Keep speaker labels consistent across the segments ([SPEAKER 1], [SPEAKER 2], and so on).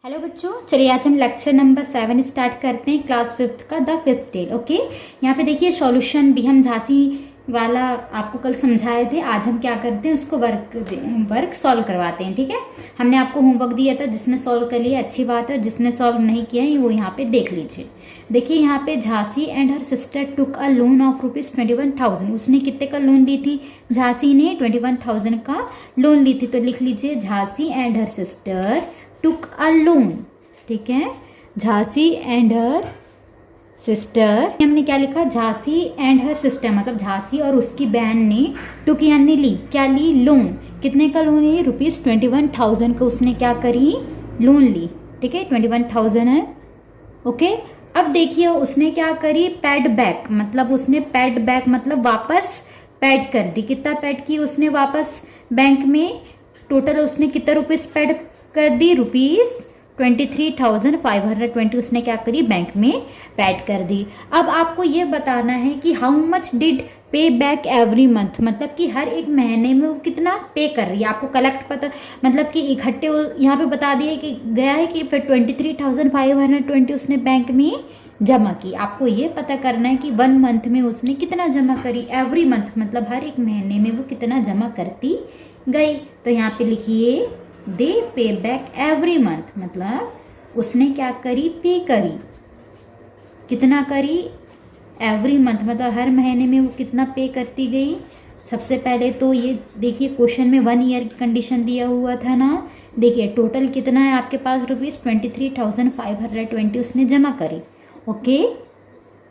[SPEAKER 1] Hello बच्चों, चलिए आज हम लेक्चर नंबर 7 स्टार्ट करते हैं, क्लास 5th का द फिफ्थ डे। ओके, यहाँ पे देखिए सॉल्यूशन भी हम झांसी वाला आपको कल समझाए थे। आज हम क्या करते हैं, उसको वर्क सॉल्व करवाते हैं। ठीक है, हमने आपको होमवर्क दिया था, जिसने सॉल्व कर लिया अच्छी बात है, जिसने सॉल्व नहीं किया है वो यहाँ पे देख लीजिए। देखिए यहाँ पे Jhansi and her sister took a loan of ₹21,000। उसने कितने का लोन ली थी? झांसी ने 21,000 का लोन ली थी। तो लिख लीजिए Jhansi and her sister took a loan. ठीक है, झांसी एंड हर सिस्टर, हमने क्या लिखा? झांसी एंड हर सिस्टर मतलब झांसी और उसकी बहन ने टुक यानी ली, क्या ली? लोन। कितने का लोन है? ₹21,000 का उसने क्या करी? लोन ली। ठीक है, 21,000 है। ओके, अब देखिए उसने क्या करी? पेड बैक मतलब उसने पेड बैक मतलब वापस पेड कर दी। कितना पेड की उसने वापस बैंक में? टोटल उसने कितना रुपीस पेड कर दी? ₹23,520 उसने क्या करी? बैंक में पेड कर दी। अब आपको ये बताना है कि हाउ मच डिड पे बैक एवरी मंथ, मतलब कि हर एक महीने में वो कितना पे कर रही है। आपको कलेक्ट पता मतलब कि इकट्ठे यहाँ पे बता दिए कि गया है कि फिर 23,520 उसने बैंक में जमा की। आपको ये पता करना है कि 1 मंथ में उसने कितना जमा करी। एवरी मंथ मतलब हर एक महीने में वो कितना जमा करती गई। तो यहाँ पे लिखिए दे पे बैक एवरी मंथ मतलब उसने क्या करी? पे करी। कितना करी? एवरी मंथ मतलब हर महीने में वो कितना पे करती गई। सबसे पहले तो ये देखिए क्वेश्चन में 1 ईयर की कंडीशन दिया हुआ था ना। देखिए टोटल कितना है आपके पास? ₹23,520 उसने जमा करी। ओके,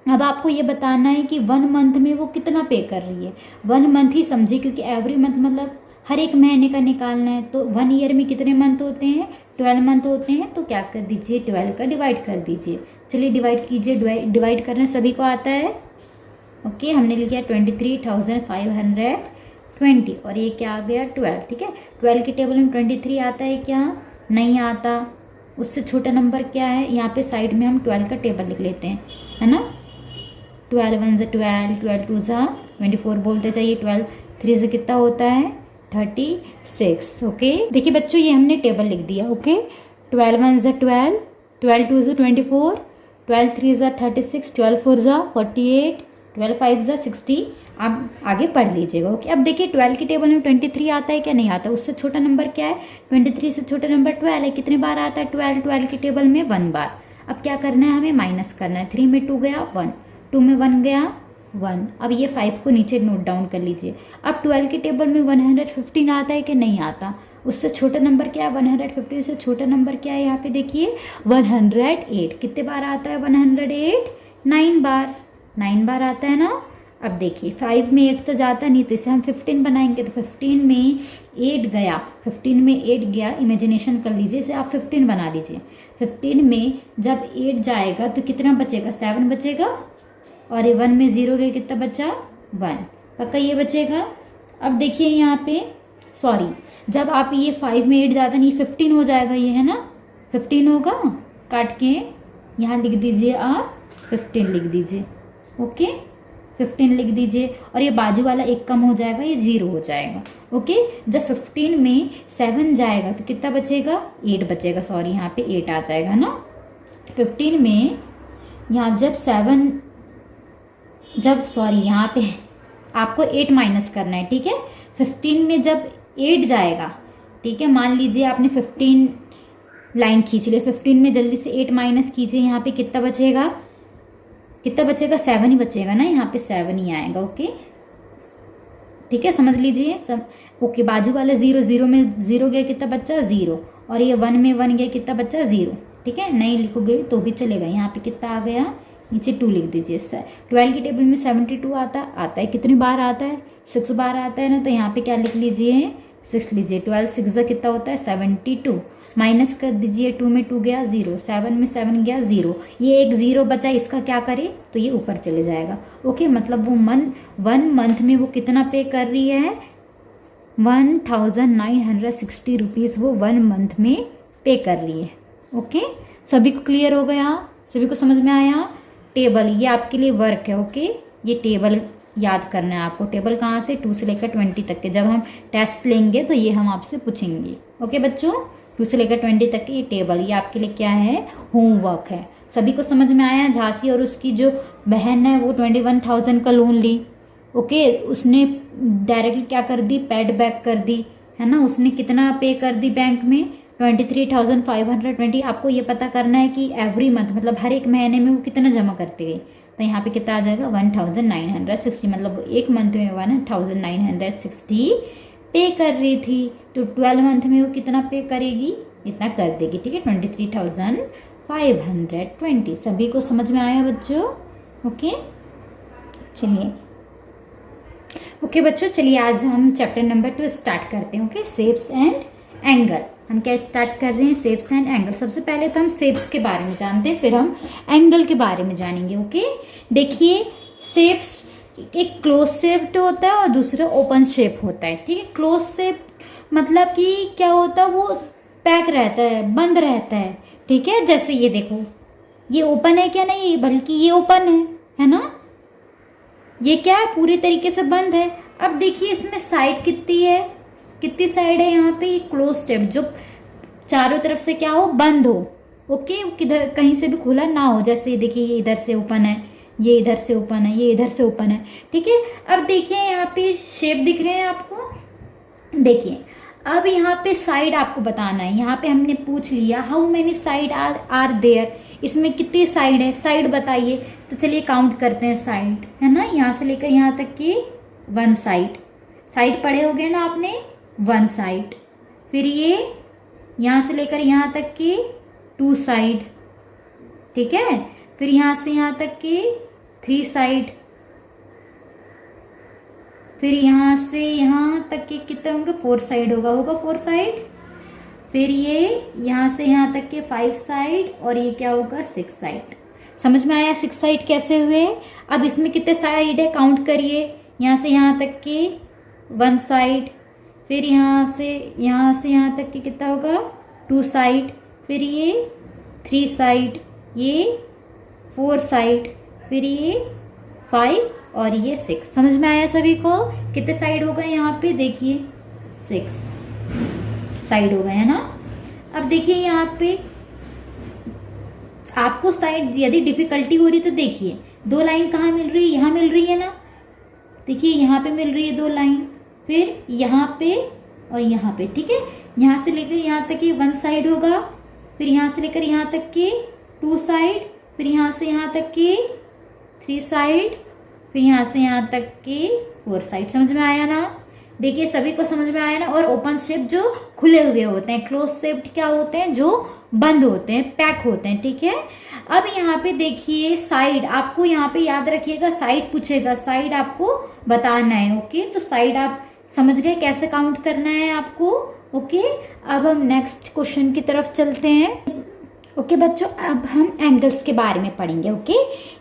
[SPEAKER 1] अब आपको ये बताना है कि 1 मंथ में वो कितना पे कर रही है। 1 मंथ ही समझे, क्योंकि एवरी मंथ मतलब हर एक महीने का निकालना है। तो 1 ईयर में कितने मंथ होते हैं? 12 मंथ होते हैं। तो क्या कर दीजिए? 12 का डिवाइड कर दीजिए। चलिए डिवाइड कीजिए। डिवाइड करना सभी को आता है। ओके, हमने लिखा 23,520 और ये क्या आ गया? 12। ठीक है, 12 के टेबल में 23 आता है क्या? नहीं आता। उससे छोटा नंबर क्या है? यहाँ पे साइड में हम 12 का टेबल लिख लेते हैं, है ना। 12 1 से 12, 12 2 से 24 बोलते जाइए। 12 3 से कितना होता है? 36। ओके, देखिए बच्चों ये हमने टेबल लिख दिया। ओके, 12 1 से 12, 12 2 से 24, 12 3 से 36, 12 4 से 48, 12 5 से 60। आप आगे पढ़ लीजिएगा। ओके, अब देखिए 12 के टेबल में 23 आता है क्या? नहीं आता। उससे छोटा नंबर क्या है? 23 से छोटा नंबर 12 है। कितने बार आता है 12? 12 के टेबल में 1 बार। अब क्या करना है? हमें माइनस करना है। 3 में 2 गया 1, 2 में 1 गया 1। अब ये 5 को नीचे नोट डाउन कर लीजिए। अब 12 के टेबल में 115 आता है कि नहीं आता? उससे छोटा नंबर क्या है? 150 से छोटा नंबर क्या है? यहाँ पे देखिए 108। कितने बार आता है 108? 9 बार। 9 बार आता है ना। अब देखिए 5 में 8 तो जाता नहीं, तो इसे हम 15 बनाएंगे। तो 15 में 8 गया, 15 में 8 गया। इमेजिनेशन कर लीजिए, इसे आप 15 बना लीजिए। 15 में जब 8 जाएगा तो कितना बचेगा? 7 बचेगा। और ये 1 में 0 गया, कितना बचा? 1। पक्का ये बचेगा। अब देखिए यहाँ पे सॉरी, जब आप ये 5 में 8 जाता नहीं, 15 हो जाएगा ये, है ना। 15 होगा, काट के यहाँ लिख दीजिए आप 15 लिख दीजिए। ओके, 15 लिख दीजिए। और ये बाजू वाला एक कम हो जाएगा, ये 0 हो जाएगा। ओके, जब 15 में 7 जाएगा तो कितना बचेगा? 8 बचेगा। सॉरी, यहाँ पे 8 आ जाएगा ना। 15 में यहाँ यहाँ पे आपको 8 माइनस करना है। ठीक है, 15 में जब 8 जाएगा, ठीक है, मान लीजिए आपने 15 लाइन खींच लिया। 15 में जल्दी से 8 माइनस कीजिए। यहाँ पे कितना बचेगा? कितना बचेगा? 7 ही बचेगा ना। यहाँ पे 7 ही आएगा। ओके, ठीक है, समझ लीजिए सब। ओके, बाजू वाला 0, 0 में 0 गया, कितना बच्चा? 0। और ये 1 में 1 गया, कितना बच्चा? 0। ठीक है, नहीं लिखोगे तो भी चलेगा। यहाँ पे कितना आ गया? नीचे 2 लिख दीजिए। 12 के टेबल में 72 आता है। कितनी बार आता है? 6 बार आता है ना। तो यहाँ पे क्या लिख लीजिए? 6 लीजिए। 12 6 कितना होता है? 72। माइनस कर दीजिए। 2 में 2 गया 0, 7 में 7 गया 0। ये एक 0 बचा, इसका क्या करे? तो ये ऊपर चले जाएगा। ओके, मतलब वो 1 मंथ में वो कितना पे कर रही है? 1960 रुपीज़ वो 1 मंथ में पे कर रही है। ओके, सभी को क्लियर हो गया? सभी को समझ में आया? टेबल ये आपके लिए वर्क है। ओके, ये टेबल याद करना है आपको। टेबल कहाँ से? 2 से लेकर 20 तक के। जब हम टेस्ट लेंगे तो ये हम आपसे पूछेंगे। ओके बच्चों, 2 से लेकर 20 तक की टेबल, ये आपके लिए क्या है, होमवर्क है। सभी को समझ में आया। झांसी और उसकी जो बहन है वो 21,000 का लोन ली, ओके, उसने डायरेक्टली क्या कर दी, पेड बैक कर दी, है ना। उसने कितना पे कर दी बैंक में, 23,520। आपको ये पता करना है कि एवरी मंथ मतलब हर एक महीने में वो कितना जमा करती गई। तो यहाँ पे कितना आ जाएगा, 1960, मतलब एक मंथ में 1960 पे कर रही थी, तो 12 मंथ में वो कितना पे करेगी, इतना कर देगी, ठीक है, 23,520। सभी को समझ में आया बच्चों, ओके। चलिए ओके बच्चों, चलिए आज हम चैप्टर नंबर 2 स्टार्ट करते हैं, ओके। शेप्स एंड एंगल, हम क्या स्टार्ट कर रहे हैं, शेप्स एंड एंगल। सबसे पहले तो हम शेप्स के बारे में जानते हैं, फिर हम एंगल के बारे में जानेंगे, ओके। देखिए, शेप्स एक क्लोज शेप होता है और दूसरा ओपन शेप होता है, ठीक है। क्लोज शेप मतलब कि क्या होता है, वो पैक रहता है, बंद रहता है, ठीक है। जैसे ये देखो, ये ओपन है क्या, नहीं, बल्कि ये ओपन है ना। ये क्या है, पूरी तरीके से बंद है। अब देखिए इसमें साइड कितनी है, कितनी साइड है यहाँ पे, क्लोज शेप जो चारों तरफ से क्या हो, बंद हो, ओके, किधर कहीं से भी खुला ना हो। जैसे ये देखिए, ये इधर से ओपन है, ये इधर से ओपन है, ये इधर से ओपन है, ठीक है। अब देखिए यहाँ पे शेप दिख रहे हैं आपको, देखिए अब यहाँ पे साइड आपको बताना है। यहाँ पे हमने पूछ लिया how many side are there, इसमें कितनी साइड है, साइड बताइए। तो चलिए काउंट करते हैं साइड, है ना। यहाँ से लेकर यहाँ तक की 1 साइड, साइड पढ़े हो गए ना आपने, 1 साइड। फिर ये यहाँ से लेकर यहाँ तक की 2 साइड, ठीक है। फिर यहाँ से यहाँ तक की 3 साइड। फिर यहाँ से यहाँ तक के कितने होंगे, 4 साइड होगा 4 साइड। फिर ये यहाँ से यहाँ तक के 5 साइड, और ये क्या होगा, 6 साइड। समझ में आया 6 साइड कैसे हुए। अब इसमें कितने साइड है, काउंट करिए। यहाँ से यहाँ तक के 1 साइड, फिर यहाँ से यहाँ तक के कितना होगा, 2 साइड। फिर ये 3 साइड, ये 4 साइड, फिर ये 5 और ये 6। समझ में आया सभी को, कितने साइड हो गए यहाँ पे, देखिए 6 साइड हो गए, है ना। अब देखिए यहाँ पे आपको साइड यदि डिफिकल्टी हो रही तो देखिए 2 लाइन कहाँ मिल रही है, यहाँ मिल रही है ना, देखिए यहाँ पे मिल रही है 2 लाइन, फिर यहाँ पे और यहाँ पे, ठीक है। यहाँ से लेकर यहाँ तक की 1 साइड होगा, फिर यहाँ से लेकर यहाँ तक की 2 साइड, फिर यहाँ से यहाँ तक की 3 साइड, फिर यहाँ से यहाँ तक की 4 साइड। समझ में आया ना, देखिए सभी को समझ में आया ना। और ओपन शेप जो खुले हुए होते हैं, क्लोज शेप क्या होते हैं, जो बंद होते हैं, पैक होते हैं, ठीक है। अब यहाँ पे देखिए साइड, आपको यहाँ पे याद रखिएगा, साइड पूछेगा, साइड आपको बताना है, ओके। तो साइड आप समझ गए कैसे काउंट करना है आपको, ओके। अब हम नेक्स्ट क्वेश्चन की तरफ चलते हैं, ओके बच्चों। अब हम एंगल्स के बारे में पढ़ेंगे, ओके।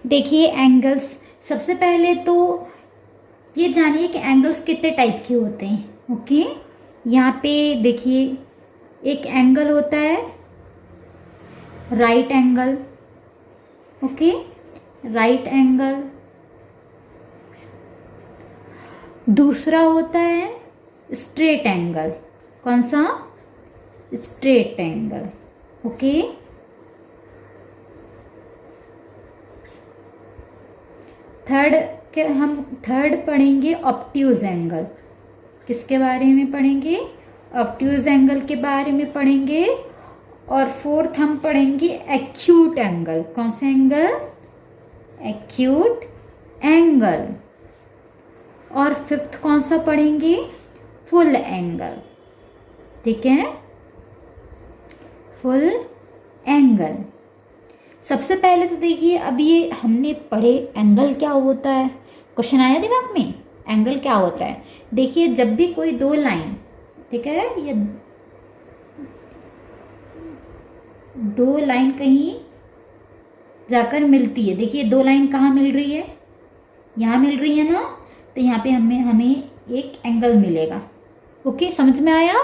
[SPEAKER 1] देखिए एंगल्स, सबसे पहले तो ये जानिए कि एंगल्स कितने टाइप के होते हैं, ओके। यहाँ पे देखिए एक एंगल होता है right angle, okay, right angle. दूसरा होता है स्ट्रेट एंगल, कौन सा, स्ट्रेट एंगल, ओके। हम थर्ड पढ़ेंगे ऑब्ट्यूज एंगल। किसके बारे में पढ़ेंगे, ऑब्ट्यूज एंगल के बारे में पढ़ेंगे। और फोर्थ हम पढ़ेंगे एक्यूट एंगल, कौन सा एंगल, एक्यूट एंगल। और फिफ्थ कौन सा पढ़ेंगे, फुल एंगल, ठीक है, फुल एंगल। सबसे पहले तो देखिए, अब ये हमने पढ़े एंगल क्या होता है, क्वेश्चन आया दिमाग में, एंगल क्या होता है। देखिए जब भी कोई 2 लाइन, ठीक है, ये 2 लाइन कहीं जाकर मिलती है, देखिए 2 लाइन कहाँ मिल रही है, यहाँ मिल रही है ना, तो यहाँ पे हमें एक एंगल मिलेगा, ओके। समझ में आया।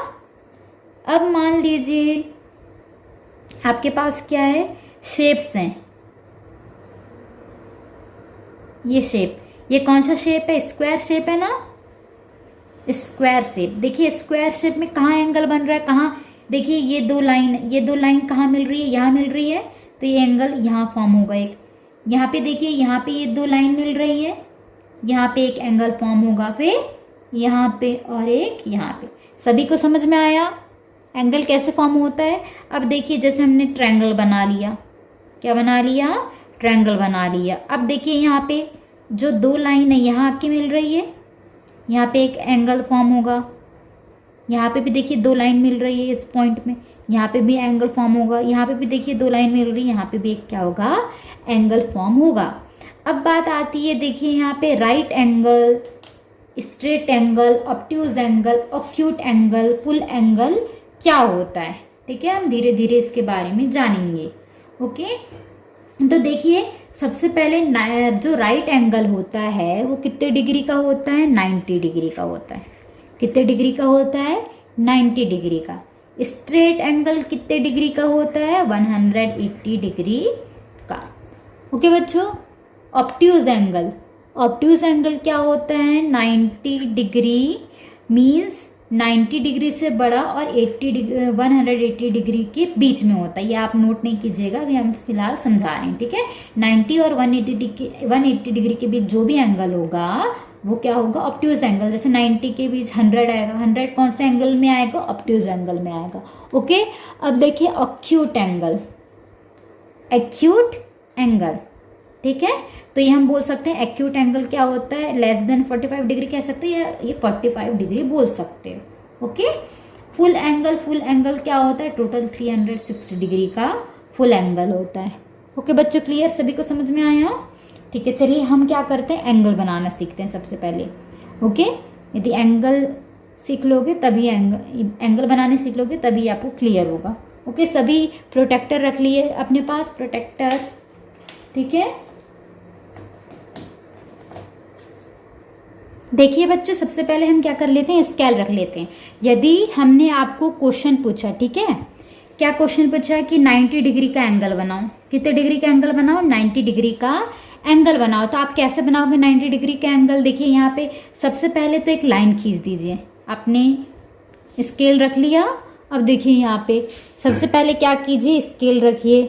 [SPEAKER 1] अब मान लीजिए आपके पास क्या है, शेप्स हैं, ये शेप, ये कौन सा शेप है, स्क्वायर शेप है ना, स्क्वायर शेप। देखिए स्क्वायर शेप में कहाँ एंगल बन रहा है, कहाँ देखिए ये दो लाइन कहाँ मिल रही है, यहाँ मिल रही है, तो ये एंगल यहाँ फॉर्म होगा एक। यहाँ पे देखिए, यहाँ पे ये दो लाइन मिल रही है, यहाँ पे एक एंगल फॉर्म होगा, फिर यहाँ पे और एक यहाँ पे। सभी को समझ में आया एंगल कैसे फॉर्म होता है? अब देखिए जैसे हमने ट्रायंगल बना लिया, क्या बना लिया, ट्रायंगल बना लिया। अब देखिए यहाँ पे जो दो लाइन है यहाँ आके मिल रही है, यहाँ पे एक एंगल फॉर्म होगा, यहाँ पे भी देखिए दो लाइन मिल रही है इस पॉइंट में, यहाँ पे भी एंगल फॉर्म होगा, यहाँ पे भी देखिए दो लाइन मिल रही है, यहाँ पे भी एक क्या होगा, एंगल फॉर्म होगा। अब बात आती है देखिए यहाँ पे right angle, straight angle, obtuse angle, acute angle, full angle क्या होता है। ठीक है, हम धीरे धीरे इसके बारे में जानेंगे। ओके, तो देखिए सबसे पहले जो राइट एंगल होता है वो कितने डिग्री का होता है, 90 डिग्री का होता है। कितने डिग्री का होता है, 90 डिग्री का। स्ट्रेट एंगल कितने डिग्री का होता है, 180 डिग्री का। ओके बच्चों, ऑब्ट्यूज एंगल क्या होता है, 90 डिग्री मीन्स 90 डिग्री से बड़ा और 180 डिग्री के बीच में होता है। ये आप नोट नहीं कीजिएगा, अभी हम फिलहाल समझा रहे हैं। ठीक है, 90 और 180 डिग्री के बीच जो भी एंगल होगा वो क्या होगा, ऑब्ट्यूज एंगल। जैसे 90 के बीच 100 आएगा, 100 कौन से एंगल में आएगा, ऑब्ट्यूज एंगल में आएगा। ओके, अब देखिए एक्यूट एंगल। ठीक है, तो ये हम बोल सकते हैं एक्यूट एंगल क्या होता है, लेस देन 45 डिग्री कह सकते हैं, या ये 45 डिग्री बोल सकते हो। ओके, फुल एंगल क्या होता है, टोटल 360 डिग्री का फुल एंगल होता है। ओके बच्चों, क्लियर, सभी को समझ में आया? ठीक है, चलिए हम क्या करते हैं, एंगल बनाना सीखते हैं सबसे पहले। ओके, यदि एंगल सीख लोगे तभी एंगल बनाने सीख लोगे तभी आपको क्लियर होगा। ओके, सभी प्रोटेक्टर रख लिए अपने पास, प्रोटेक्टर। ठीक है, देखिए बच्चों सबसे पहले हम क्या कर लेते हैं, स्केल रख लेते हैं। यदि हमने आपको क्वेश्चन पूछा, ठीक है, क्या क्वेश्चन पूछा कि 90 डिग्री का एंगल बनाओ, कितने डिग्री का एंगल बनाओ, 90 डिग्री का एंगल बनाओ, तो आप कैसे बनाओगे 90 डिग्री का एंगल? देखिए यहाँ पे सबसे पहले तो एक लाइन खींच दीजिए, आपने स्केल रख लिया। अब देखिए यहाँ पे सबसे पहले क्या कीजिए, स्केल रखिए।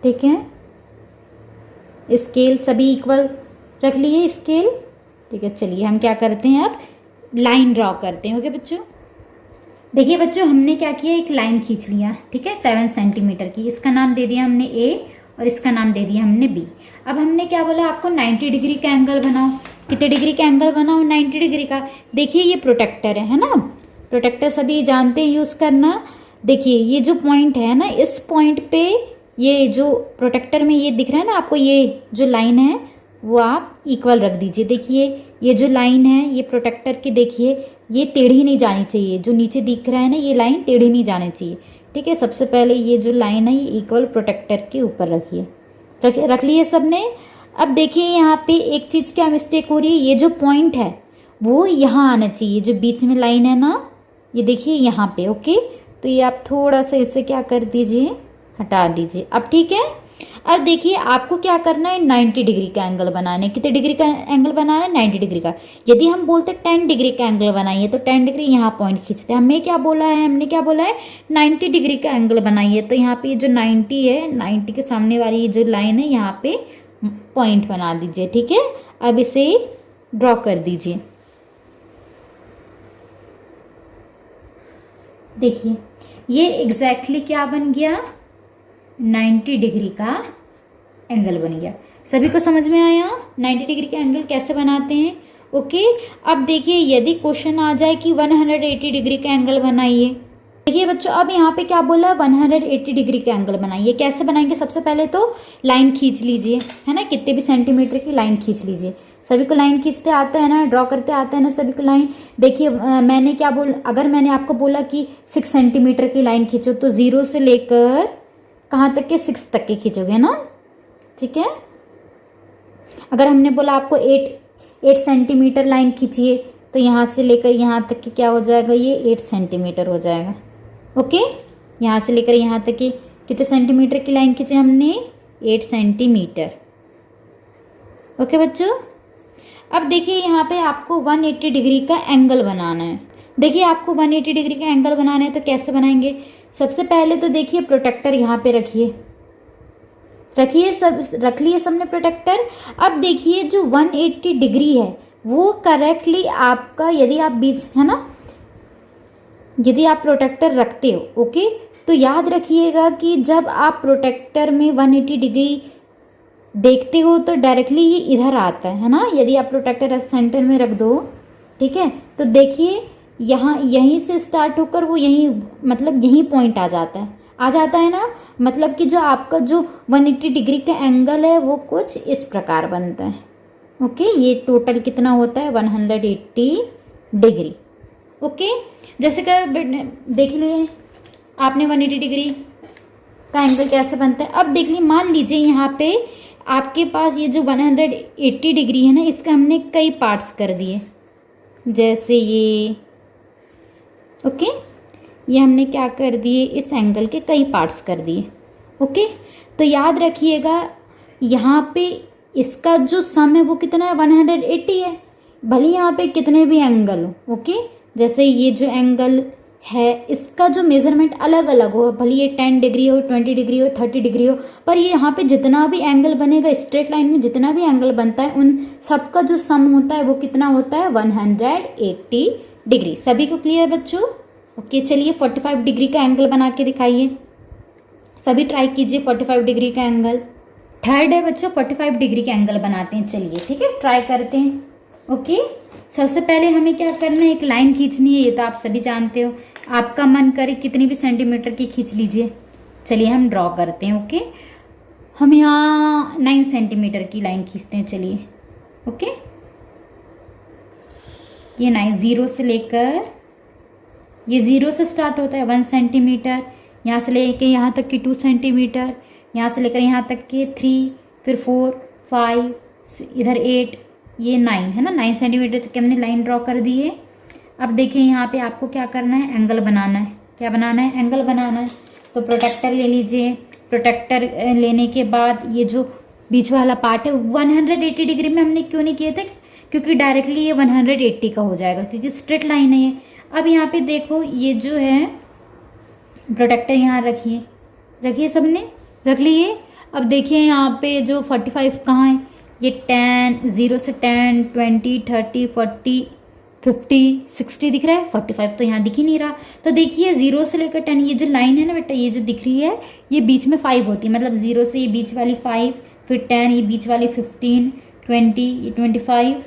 [SPEAKER 1] ठीक है, स्केल सभी इक्वल रख लिए स्केल। ठीक है, चलिए हम क्या करते हैं, अब लाइन ड्रॉ करते हैं। ओके बच्चों, देखिए बच्चों हमने क्या किया, एक लाइन खींच लिया। ठीक है, 7 सेंटीमीटर की, इसका नाम दे दिया हमने ए और इसका नाम दे दिया हमने बी। अब हमने क्या बोला आपको, 90 डिग्री का एंगल बनाओ। कितने डिग्री का एंगल बनाओ, 90 डिग्री का। देखिए ये प्रोटेक्टर है ना, प्रोटेक्टर सभी जानते हैं यूज़ करना। देखिए ये जो पॉइंट है ना, इस पॉइंट पे ये जो प्रोटेक्टर में ये दिख रहा है ना आपको, ये जो लाइन है वो आप इक्वल रख दीजिए। देखिए ये जो लाइन है ये प्रोटेक्टर की, देखिए ये टेढ़ी नहीं जानी चाहिए, जो नीचे दिख रहा है ना ये लाइन टेढ़ी नहीं जानी चाहिए। ठीक है, सबसे पहले ये जो लाइन है ये इक्वल प्रोटेक्टर के ऊपर रखिए। रख लिए सबने। अब देखिए यहाँ पे एक चीज़ क्या मिस्टेक हो रही है, ये जो पॉइंट है वो यहाँ आना चाहिए, जो बीच में लाइन है ना ये देखिए यहाँ पे। ओके, तो ये आप थोड़ा सा इसे क्या कर दीजिए, हटा दीजिए। अब ठीक है, अब देखिए आपको क्या करना है, 90 डिग्री का एंगल बनाना है। कितने डिग्री का एंगल बनाना है, 90 डिग्री का। यदि हम बोलते 10 डिग्री का एंगल बनाइए तो 10 डिग्री यहाँ पॉइंट खींचते हैं। हमने क्या बोला है, 90 डिग्री का एंगल बनाइए, तो यहाँ पे जो 90 है, 90 के सामने वाली ये जो लाइन है यहाँ पे पॉइंट बना दीजिए। ठीक है, अब इसे ड्रॉ कर दीजिए। देखिए ये एग्जैक्टली क्या बन गया, 90 डिग्री का एंगल बन गया। सभी को समझ में आया 90 डिग्री का एंगल कैसे बनाते हैं? ओके, अब देखिए यदि क्वेश्चन आ जाए कि 180 डिग्री का एंगल बनाइए। देखिए बच्चों अब यहाँ पे क्या बोला, 180 डिग्री का एंगल बनाइए। कैसे बनाएंगे, सबसे पहले तो लाइन खींच लीजिए, है ना, कितने भी सेंटीमीटर की लाइन खींच लीजिए। सभी को लाइन खींचते आता है ना, ड्रॉ करते आता है ना सभी को लाइन। देखिए मैंने क्या अगर मैंने आपको बोला कि 6 सेंटीमीटर की लाइन खींचो तो 0 से लेकर कहाँ तक के, 6 तक के खींचोगे ना। ठीक है, अगर हमने बोला आपको 8 सेंटीमीटर लाइन खींचिए तो यहाँ से लेकर यहाँ तक के क्या हो जाएगा, ये 8 सेंटीमीटर हो जाएगा। ओके, यहाँ से लेकर यहाँ तक की कितने सेंटीमीटर की लाइन खींचे हमने, 8 सेंटीमीटर। ओके बच्चों, अब देखिए यहाँ पे आपको 180 डिग्री का एंगल बनाना है। देखिए आपको 180 डिग्री का एंगल बनाना है तो कैसे बनाएंगे। सबसे पहले तो देखिए प्रोटेक्टर यहाँ पे रखिए, सब रख लिए सबने प्रोटेक्टर। अब देखिए जो 180 डिग्री है वो करेक्टली आपका, यदि आप बीच है ना, यदि आप प्रोटेक्टर रखते हो ओके, तो याद रखिएगा कि जब आप प्रोटेक्टर में 180 डिग्री देखते हो तो डायरेक्टली ये इधर आता है ना। यदि आप प्रोटेक्टर सेंटर में रख दो, ठीक है, तो देखिए यहाँ यहीं से स्टार्ट होकर वो यहीं, मतलब यहीं पॉइंट आ जाता है ना। मतलब कि जो आपका जो 180 डिग्री का एंगल है वो कुछ इस प्रकार बनता है ओके। ये टोटल कितना होता है 180 डिग्री ओके। जैसे कर देख लिए आपने 180 डिग्री का एंगल कैसे बनता है। अब देख लीजिए, मान लीजिए यहाँ पे आपके पास ये जो 180 डिग्री है ना, इसका हमने कई पार्ट्स कर दिए, जैसे ये ओके, ये हमने क्या कर दिए, इस एंगल के कई पार्ट्स कर दिए ओके। तो याद रखिएगा यहाँ पे इसका जो सम है वो कितना है 180 है, भले यहाँ पे कितने भी एंगल हो ओके। जैसे ये जो एंगल है इसका जो मेज़रमेंट अलग अलग हो, भले ये 10 डिग्री हो, 20 डिग्री हो, 30 डिग्री हो, पर ये यहाँ पे जितना भी एंगल बनेगा स्ट्रेट लाइन में, जितना भी एंगल बनता है उन सबका जो सम होता है वो कितना होता है 180 डिग्री। सभी को क्लियर बच्चों ओके। चलिए 45 डिग्री का एंगल बना के दिखाइए, सभी ट्राई कीजिए 45 डिग्री का एंगल। थर्ड है बच्चों 45 डिग्री का एंगल बनाते हैं, चलिए ठीक है, ट्राई करते हैं ओके। सबसे पहले हमें क्या करना है, एक लाइन खींचनी है, ये तो आप सभी जानते हो। आपका मन करे कितनी भी सेंटीमीटर की खींच लीजिए। चलिए हम ड्रॉ करते हैं ओके। हम यहाँ 9 सेंटीमीटर की लाइन खींचते हैं, चलिए ओके। ये 9, जीरो से लेकर, ये जीरो से स्टार्ट होता है 1 सेंटीमीटर, यहाँ से लेकर यहाँ तक की 2 सेंटीमीटर, यहाँ से लेकर यहाँ तक के 3, फिर 4, 5, इधर 8, ये 9 है ना। 9 सेंटीमीटर तक हमने लाइन ड्रॉ कर दी है। अब देखिए यहाँ पे आपको क्या करना है, एंगल बनाना है। क्या बनाना है, एंगल बनाना है। तो प्रोटेक्टर ले लीजिए, प्रोटेक्टर लेने के बाद ये जो बीच वाला पार्ट है 180 डिग्री में हमने क्यों नहीं किए थे, क्योंकि डायरेक्टली ये 180 का हो जाएगा, क्योंकि स्ट्रेट लाइन है ये। अब यहाँ पे देखो ये जो है प्रोटेक्टर यहाँ रखिए सबने रख लिए। अब देखिए यहाँ पे जो 45 कहाँ है, ये 10, 0 से 10, 20, 30, 40, 50, 60 दिख रहा है, 45 तो यहाँ दिख ही नहीं रहा। तो देखिए 0 से लेकर 10, ये जो लाइन है ना बेटा, ये जो दिख रही है ये बीच में 5 होती है, मतलब 0 से ये बीच वाली 5, फिर 10, ये बीच वाली 15, 20, ये 25,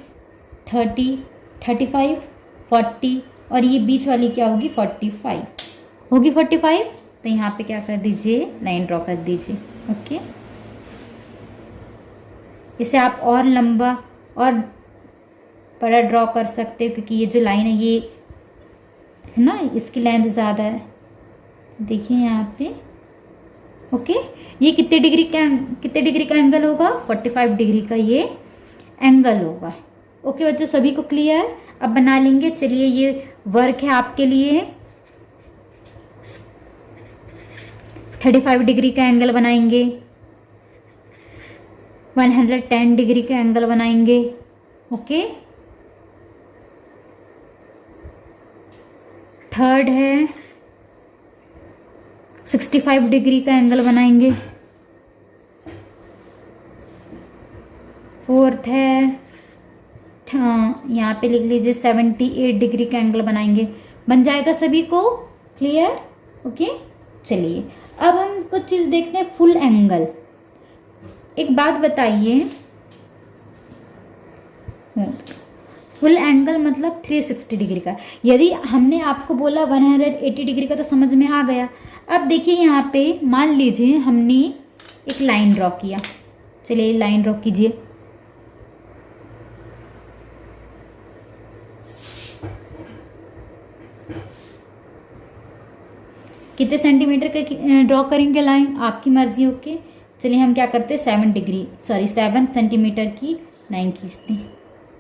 [SPEAKER 1] 30, 35, 40, और ये बीच वाली क्या होगी 45 होगी 45। तो यहाँ पे क्या कर दीजिए, लाइन ड्रॉ कर दीजिए ओके। इसे आप और लंबा और बड़ा ड्रॉ कर सकते हो, क्योंकि ये जो लाइन है ये है ना, इसकी लेंथ ज़्यादा है। देखिए यहाँ पे ओके। ये कितने डिग्री का एंगल होगा, 45 डिग्री का ये एंगल होगा ओके बच्चों। सभी को क्लियर, अब बना लेंगे। चलिए ये वर्क है आपके लिए, 35 डिग्री का एंगल बनाएंगे, 110 डिग्री का एंगल बनाएंगे ओके। थर्ड है 65 डिग्री का एंगल बनाएंगे। फोर्थ है यहाँ पे लिख लीजिए 78 डिग्री का एंगल बनाएंगे। बन जाएगा सभी को क्लियर ओके। चलिए अब हम कुछ चीज़ देखते हैं, फुल एंगल। एक बात बताइए, फुल एंगल मतलब 360 डिग्री का। यदि हमने आपको बोला 180 डिग्री का तो समझ में आ गया। अब देखिए यहाँ पे मान लीजिए हमने एक लाइन ड्रॉ किया, चलिए लाइन ड्रॉ कीजिए। कितने सेंटीमीटर का ड्रॉ करेंगे लाइन, आपकी मर्जी ओके। चलिए हम क्या करते हैं 7 सेंटीमीटर की लाइन खींचते हैं।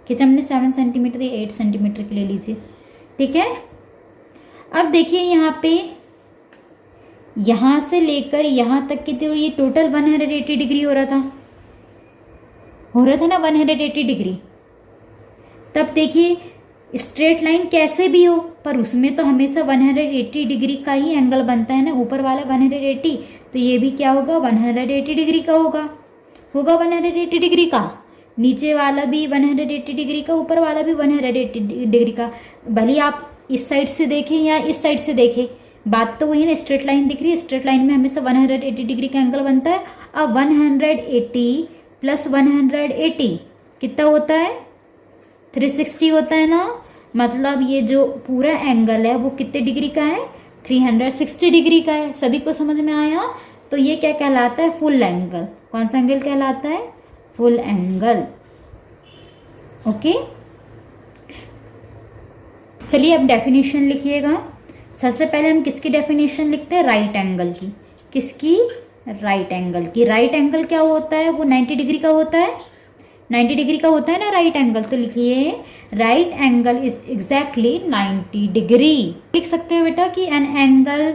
[SPEAKER 1] खींचा हमने 7 सेंटीमीटर या 8 सेंटीमीटर की ले लीजिए ठीक है। अब देखिए यहाँ पे यहाँ से लेकर यहाँ तक कितने, ये टोटल 180 डिग्री हो रहा था ना 180 डिग्री। तब देखिए स्ट्रेट लाइन कैसे भी हो, पर उसमें तो हमेशा 180 डिग्री का ही एंगल बनता है ना, ऊपर वाला 180, तो ये भी क्या होगा 180 डिग्री का होगा 180 डिग्री का, नीचे वाला भी 180 डिग्री का, ऊपर वाला भी 180 डिग्री का। भले आप इस साइड से देखें या इस साइड से देखें, बात तो वही ना, स्ट्रेट लाइन दिख रही है, स्ट्रेट लाइन में हमेशा 180 डिग्री का एंगल बनता है। अब 180 प्लस 180 कितना होता है 360 होता है ना, मतलब ये जो पूरा एंगल है वो कितने डिग्री का है 360 डिग्री का है। सभी को समझ में आया? तो ये क्या कहलाता है फुल एंगल। कौन सा एंगल कहलाता है फुल एंगल। ओके, चलिए अब डेफिनेशन लिखिएगा। सबसे पहले हम किसकी डेफिनेशन लिखते हैं, राइट एंगल की। किसकी, राइट एंगल की। राइट एंगल क्या होता है, वो 90 डिग्री का होता है, 90 डिग्री का होता है ना राइट एंगल। तो लिखिए right angle is exactly 90 degree. लिख सकते हो बेटा कि an angle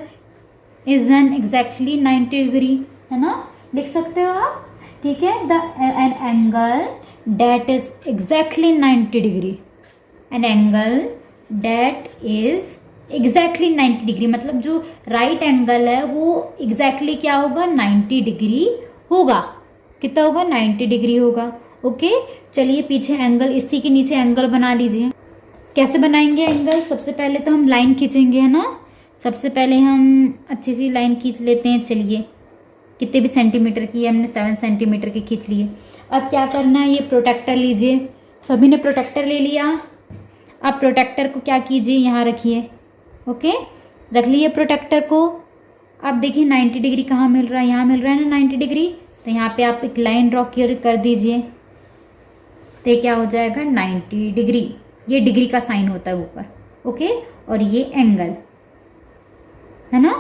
[SPEAKER 1] is an exactly 90 degree, है ना, लिख सकते हो आप। ठीक है, the N angle that is exactly 90 degree, N angle that is exactly 90 degree, मतलब जो राइट एंगल है वो एग्जैक्टली क्या होगा 90 डिग्री होगा। कितना होगा 90 डिग्री होगा। ओके, चलिए पीछे एंगल, इसी के नीचे एंगल बना लीजिए। कैसे बनाएंगे एंगल, सबसे पहले तो हम लाइन खींचेंगे, है ना। सबसे पहले हम अच्छी सी लाइन खींच लेते हैं। चलिए कितने भी सेंटीमीटर की है, हमने 7 सेंटीमीटर की खींच लिए। अब क्या करना है, ये प्रोटेक्टर लीजिए। सभी ने प्रोटेक्टर ले लिया। अब प्रोटेक्टर को क्या कीजिए, यहाँ रखिए। ओके, रख लिए प्रोटेक्टर को। अब देखिए 90 डिग्री कहाँ मिल रहा है, यहाँ मिल रहा है ना 90 डिग्री। तो यहाँ पे आप एक लाइन ड्रॉ कर दीजिए, तो क्या हो जाएगा 90 डिग्री। ये डिग्री का साइन होता है ऊपर। ओके, और ये एंगल, है ना,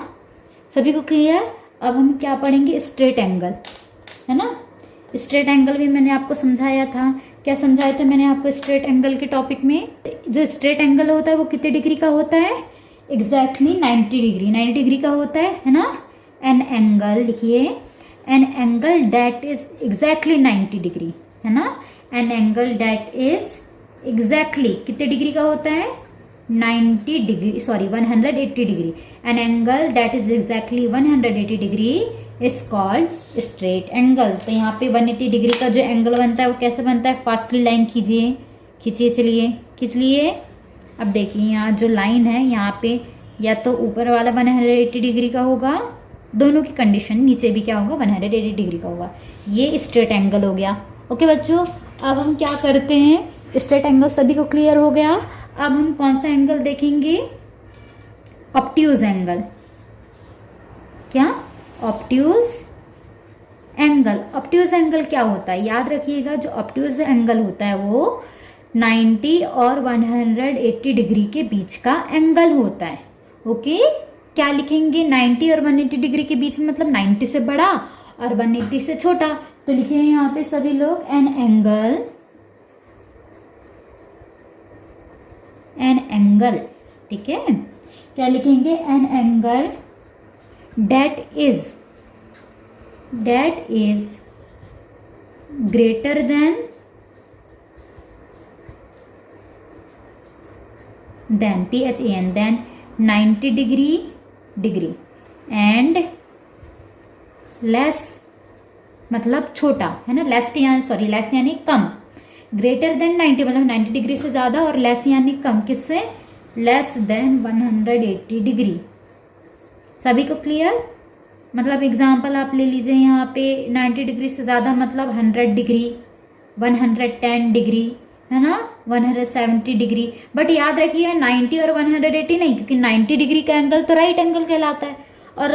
[SPEAKER 1] सभी को क्लियर। अब हम क्या पढ़ेंगे, स्ट्रेट एंगल, है ना। स्ट्रेट एंगल भी मैंने आपको समझाया था। क्या समझाया था मैंने आपको स्ट्रेट एंगल के टॉपिक में। जो स्ट्रेट एंगल होता है वो कितने डिग्री का होता है, एग्जैक्टली 90 डिग्री, 90 डिग्री का होता है ना। एन एंगल लिखिए, N angle that is exactly 90 degree, है ना। N angle that is exactly कितने डिग्री का होता है 90 degree, sorry 180 degree. N angle that is exactly 180 degree is called straight angle. तो यहाँ पे 180 डिग्री का जो एंगल बनता है वो कैसे बनता है, फास्टली लाइन खींचिए, खींचिए, चलिए खींच लिए। अब देखिए यहाँ जो लाइन है यहाँ पे या तो ऊपर वाला 180 डिग्री का होगा, दोनों की कंडीशन, नीचे भी क्या होगा 180 डिग्री का होगा। ये स्ट्रेट एंगल हो गया। ओके बच्चों, अब हम क्या करते हैं, स्ट्रेट एंगल सभी को क्लियर हो गया। अब हम कौन सा एंगल देखेंगे, ऑब्ट्यूज एंगल। क्या, ऑब्ट्यूज एंगल। ऑब्ट्यूज एंगल क्या होता है, याद रखिएगा जो ऑब्ट्यूज एंगल होता है वो 90 और 180 डिग्री के बीच का एंगल होता है। ओके, क्या लिखेंगे 90 और 180 डिग्री के बीच में, मतलब 90 से बड़ा और 180 से छोटा। तो लिखिए यहाँ पे सभी लोग एन एंगल, ठीक है। क्या लिखेंगे, an angle that is greater than THEN than 90 degree and less, मतलब छोटा, है ना। लेस यानी कम, ग्रेटर देन 90 मतलब 90 डिग्री से ज़्यादा, और लेस यानी कम, किससे, लेस देन 180 डिग्री। सभी को क्लियर। मतलब एग्जांपल आप ले लीजिए, यहाँ पे 90 डिग्री से ज़्यादा मतलब 100 डिग्री, 110 डिग्री, है ना, 170 डिग्री। बट याद रखिए 90 और 180 नहीं, क्योंकि 90 डिग्री का एंगल तो राइट एंगल कहलाता है और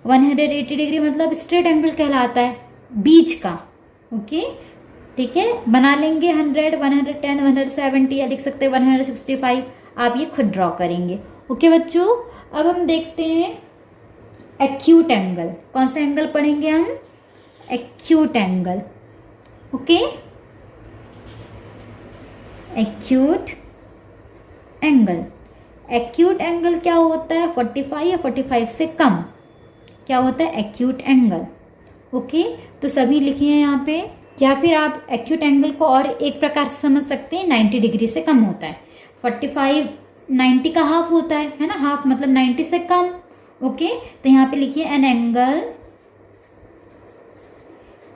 [SPEAKER 1] 180 डिग्री मतलब स्ट्रेट एंगल कहलाता है, बीच का। ओके, ठीक है, बना लेंगे 100, 110, 170 या लिख सकते हैं 165। आप ये खुद ड्रॉ करेंगे। ओके बच्चों, अब हम देखते हैं एक्यूट एंगल। कौन सा एंगल पढ़ेंगे हम, acute angle. Okay, acute angle. Acute angle क्या होता है, 45 या 45 से कम क्या होता है एक्यूट एंगल। ओके, तो सभी लिखिए यहाँ पे। या फिर आप एक्यूट एंगल को और एक प्रकार से समझ सकते हैं, 90 डिग्री से कम होता है। 45 90 का हाफ होता है ना, हाफ मतलब 90 से कम। ओके, तो यहाँ पे लिखिए an angle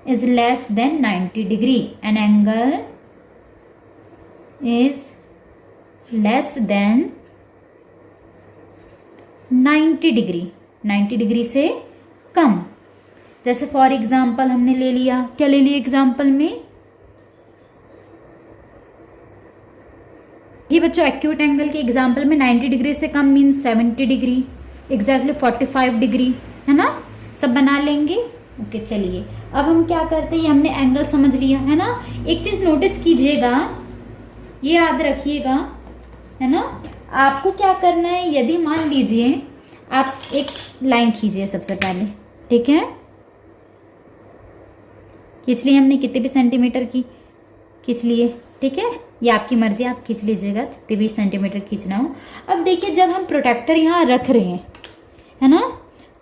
[SPEAKER 1] is less than 90 degree, an angle is less than 90 degree, 90 degree से कम। जैसे फॉर एग्जाम्पल हमने ले लिया, क्या ले लिया एग्जाम्पल में, ये बच्चों एक्यूट एंगल के एग्जाम्पल में 90 डिग्री से come means 70 degree, exactly 45 degree, है ना, सब बना लेंगे। ओके चलिए अब हम क्या करते हैं, हमने एंगल समझ लिया है ना। एक चीज नोटिस कीजिएगा, ये याद रखिएगा, है ना, आपको क्या करना है, यदि मान लीजिए आप एक लाइन खींचिए सबसे पहले, ठीक है, खींच ली हमने, कितने भी सेंटीमीटर की खींच लिए, ठीक है, ये आपकी मर्जी, आप खींच लीजिएगा जितने भी सेंटीमीटर खींचना हो। अब देखिए जब हम प्रोटेक्टर यहाँ रख रहे हैं, है ना,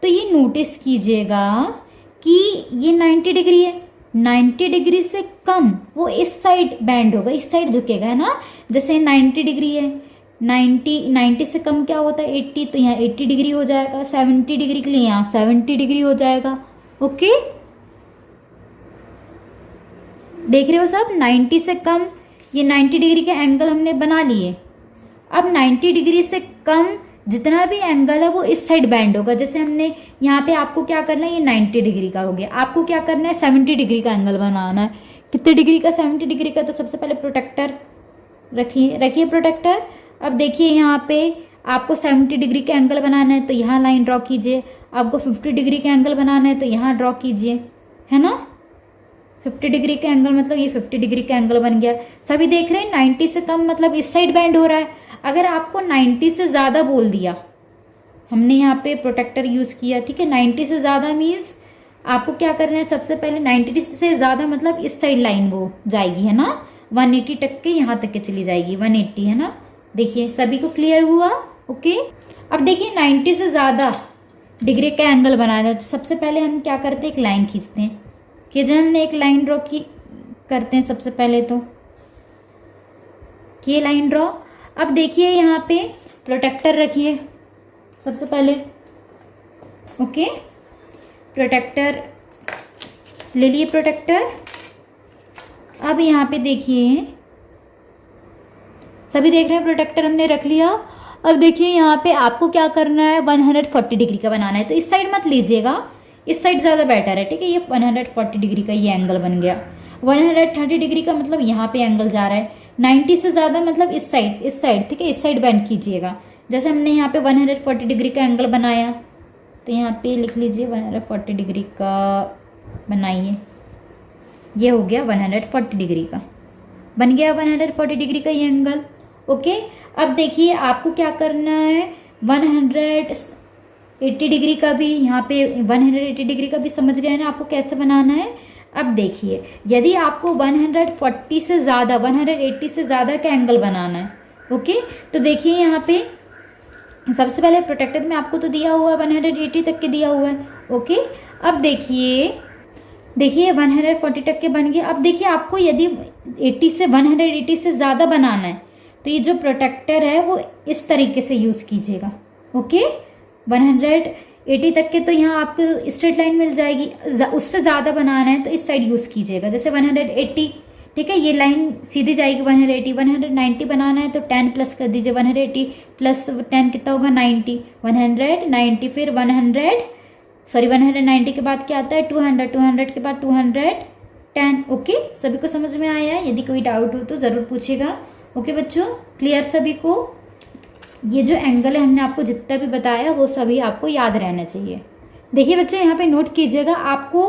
[SPEAKER 1] तो ये नोटिस कीजिएगा कि ये 90 डिग्री है, 90 डिग्री से कम वो इस साइड बैंड होगा, इस साइड झुकेगा, है ना। जैसे 90 डिग्री है, 90 से कम क्या होता है 80, तो यहाँ 80 डिग्री हो जाएगा। 70 डिग्री के लिए यहाँ 70 डिग्री हो जाएगा। ओके, देख रहे हो सब, 90 से कम, ये 90 डिग्री के एंगल हमने बना लिए। अब 90 डिग्री से कम जितना भी एंगल है वो इस साइड बैंड होगा। जैसे हमने यहाँ पे, आपको क्या करना है, ये 90 डिग्री का हो गया, आपको क्या करना है 70 डिग्री का एंगल बनाना है। कितने डिग्री का, 70 डिग्री का। तो सबसे पहले प्रोटेक्टर रखिए प्रोटेक्टर। अब देखिए यहाँ पे आपको 70 डिग्री का एंगल बनाना है तो यहाँ लाइन ड्रॉ कीजिए, आपको 50 डिग्री का एंगल बनाना है तो यहाँ ड्रॉ कीजिए, है ना। 50 डिग्री का एंगल मतलब ये 50 डिग्री का एंगल बन गया। सभी देख रहे हैं 90 से कम मतलब इस साइड बैंड हो रहा है। अगर आपको 90 से ज़्यादा बोल दिया, हमने यहाँ पे प्रोटेक्टर यूज़ किया, ठीक है, 90 से ज़्यादा मीन्स आपको क्या करना है, सबसे पहले 90 से ज़्यादा मतलब इस साइड लाइन वो जाएगी, है ना, 180 तक के यहाँ तक के चली जाएगी, 180, है ना। देखिए सभी को क्लियर हुआ। ओके, अब देखिए 90 से ज़्यादा डिग्री का एंगल बनाना है तो सबसे पहले हम क्या करते हैं, एक लाइन खींचते हैं। कि जब हमने एक लाइन ड्रॉ की करते हैं सबसे पहले तो ये लाइन ड्रॉ। अब देखिए यहाँ पे प्रोटेक्टर रखिए सबसे पहले। ओके, प्रोटेक्टर ले लिए प्रोटेक्टर। अब यहाँ पे देखिए सभी देख रहे हैं, प्रोटेक्टर हमने रख लिया। अब देखिए यहाँ पे आपको क्या करना है, 140 डिग्री का बनाना है तो इस साइड मत लीजिएगा, इस साइड ज़्यादा बेटर है, ठीक है। ये 140 डिग्री का ये एंगल बन गया। 130 डिग्री का मतलब यहाँ पे एंगल जा रहा है। 90 से ज़्यादा मतलब इस साइड, ठीक है, इस साइड बेंड कीजिएगा। जैसे हमने यहाँ पे 140 डिग्री का एंगल बनाया तो यहाँ पे लिख लीजिए 140 डिग्री का बनाइए, ये हो गया 140 डिग्री का, बन गया 140 डिग्री का ये एंगल। ओके, अब देखिए आपको क्या करना है, 180 डिग्री का भी, यहाँ पे 180 डिग्री का भी समझ गए ना आपको कैसे बनाना है। अब देखिए यदि आपको 140 से ज़्यादा, 180 से ज़्यादा का एंगल बनाना है, ओके, तो देखिए यहाँ पे सबसे पहले प्रोटेक्टर में आपको तो दिया हुआ है 180 तक के दिया हुआ है। ओके, अब देखिए 140 तक के बन गए। अब देखिए आपको यदि 180 से ज़्यादा बनाना है तो ये जो प्रोटेक्टर है वो इस तरीके से यूज़ कीजिएगा। ओके, 180 तक के तो यहाँ आपको स्ट्रेट लाइन मिल जाएगी। उससे ज़्यादा बनाना है तो इस साइड यूज़ कीजिएगा। जैसे 180, ठीक है, ये लाइन सीधी जाएगी 180। 190 बनाना है तो 10 प्लस कर दीजिए, 180 प्लस 10 कितना होगा 90, 190 फिर 190 के बाद क्या आता है 200, 200 के बाद 210। ओके, सभी को समझ में आया है? यदि कोई डाउट हो तो ज़रूर पूछेगा। ओके बच्चों, क्लियर सभी को? ये जो एंगल है हमने आपको जितना भी बताया वो सभी आपको याद रहना चाहिए। देखिए बच्चों यहाँ पे नोट कीजिएगा, आपको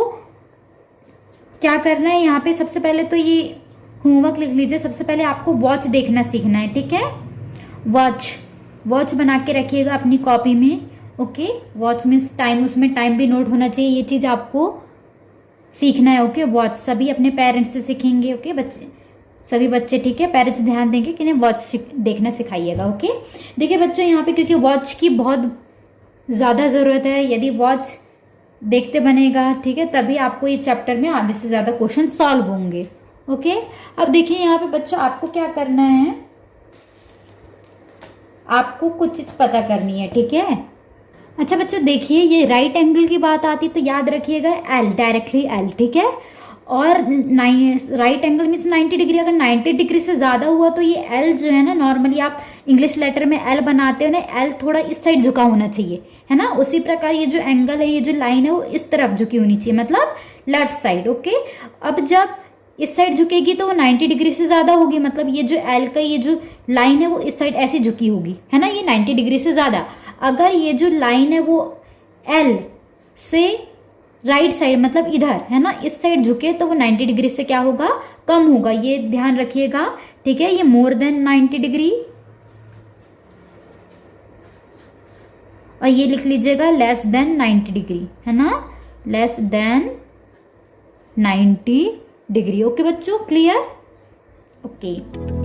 [SPEAKER 1] क्या करना है, यहाँ पे सबसे पहले तो ये होमवर्क लिख लीजिए। सबसे पहले आपको वॉच देखना सीखना है, ठीक है। वॉच बना के रखिएगा अपनी कॉपी में। ओके, वॉच मीन्स टाइम, उसमें टाइम भी नोट होना चाहिए, ये चीज़ आपको सीखना है। ओके, वॉच सभी अपने पेरेंट्स से सीखेंगे। ओके बच्चे, सभी बच्चे, ठीक है, पेरेंट्स ध्यान देंगे कि नहीं वॉच देखना सिखाइएगा। ओके, देखिए बच्चों यहाँ पे क्योंकि वॉच की बहुत ज़्यादा ज़रूरत है, यदि वॉच देखते बनेगा, ठीक है, तभी आपको ये चैप्टर में आधे से ज़्यादा क्वेश्चन सॉल्व होंगे। ओके, अब देखिए यहाँ पे बच्चों आपको क्या करना है, आपको कुछ चीज पता करनी है, ठीक है। अच्छा बच्चों देखिए, ये राइट एंगल की बात आती तो याद रखिएगा एल, डायरेक्टली एल, ठीक है। और राइट एंगल मीन्स 90 डिग्री, अगर 90 डिग्री से ज़्यादा हुआ तो ये एल जो है ना, नॉर्मली आप इंग्लिश लेटर में एल बनाते हो ना, एल थोड़ा इस साइड झुका होना चाहिए, है ना। उसी प्रकार ये जो एंगल है, ये जो लाइन है वो इस तरफ झुकी होनी चाहिए, मतलब लेफ्ट साइड, ओके। अब जब इस साइड झुकेगी तो वो 90 डिग्री से ज़्यादा होगी, मतलब ये जो एल का ये जो लाइन है वो इस साइड ऐसी झुकी होगी, है ना, ये 90 डिग्री से ज़्यादा। अगर ये जो लाइन है वो एल से राइट साइड मतलब इधर, है ना, इस साइड झुके तो वो 90 डिग्री से क्या होगा, कम होगा, ये ध्यान रखिएगा, ठीक है। ये मोर देन 90 डिग्री, और ये लिख लीजिएगा लेस देन 90 डिग्री, है ना, लेस देन 90 डिग्री। ओके बच्चों, क्लियर, ओके।